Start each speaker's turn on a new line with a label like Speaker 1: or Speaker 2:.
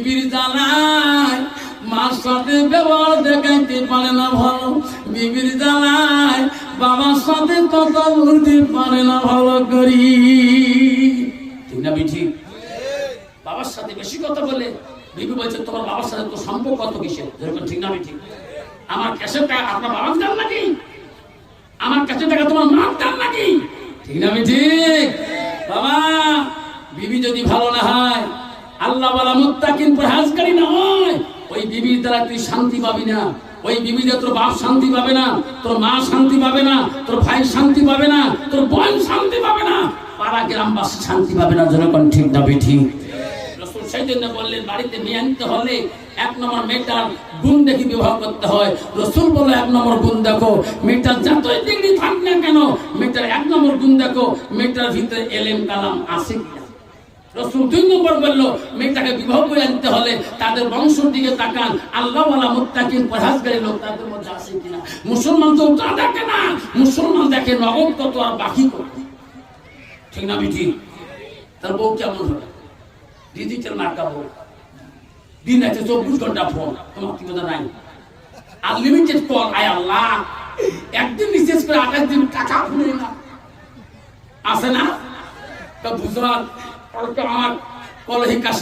Speaker 1: বিবির জ্বালায় মার সাথে ব্যবহার দেখাইতে পারে না ভালো, বিবির জ্বালায় বাবার সাথে কথা বলতে পারে না ভালো করি। ঠিক না ঠিক? বাবার সাথে বেশি কথা বলে বিবি বলছে তোমার বাবার সাথে তো সম্পর্ক কত কিসের, যেরকম ঠিক না ঠিক? আমার ক্যাশের টাকা আপনার বাবার দাম নাকি? আমার ক্যাশের টাকা তোমার মার দাম নাকি? ঠিক না ঠিক? বাবা বিবি যদি ভালো না হয়, আল্লাহ ওয়ালা মুত্তাকিন পরহেজগারি না হয়, ওই বিবির দ্বারা তুই শান্তি পাবি না। ওই বিবি দিয়ে তোর বাপ শান্তি পাবে না, তোর মা শান্তি পাবে না, তোর ভাই শান্তি পাবে না, তোর বোন শান্তি পাবে না, পাড়া গ্রামবাসী শান্তি পাবে না। যেরকম ঠিক না ঠিক? রাসূল সেই জন্য বললেন বাড়িতে মেয়ে আনতে হলে 1 নম্বর মেয়েটার গুণ দেখে বিবাহ করতে হয়। রাসূল বলল 1 নম্বর গুণ দেখো, মেয়েটার যতই ডিগ্রি থাক না কেন, মেয়েটার 1 নম্বর গুণ দেখো, মেয়েটার ভিতরে এলেম কালাম আছে কিনা। রাসূল 2 নম্বর বললো মেয়েটাকে বিবাহ করে আনতে হলে তাদের বংশের দিকে তাকান, আল্লাহ ওয়ালা মুত্তাকিন পরহেজগারী লোক তাদের মধ্যে আছে কিনা। মুসলমান তো তা দেখে না, মুসলমান দেখে নগদ কত আর বাকি কত। ঠিক না ঠিক? তার বউ কেমন হবে? ডিজিটাল মার্কা বউ, দিন আছে 24 ঘন্টা ফোন, তোমার কি কথা নাই? আনলিমিটেড কল, আয় আল্লাহ, একদিন রিচার্জ করে 28 দিন টাকা ফুলে না আছে না? তা বুঝলাম কালকে আমার কলহি কাছে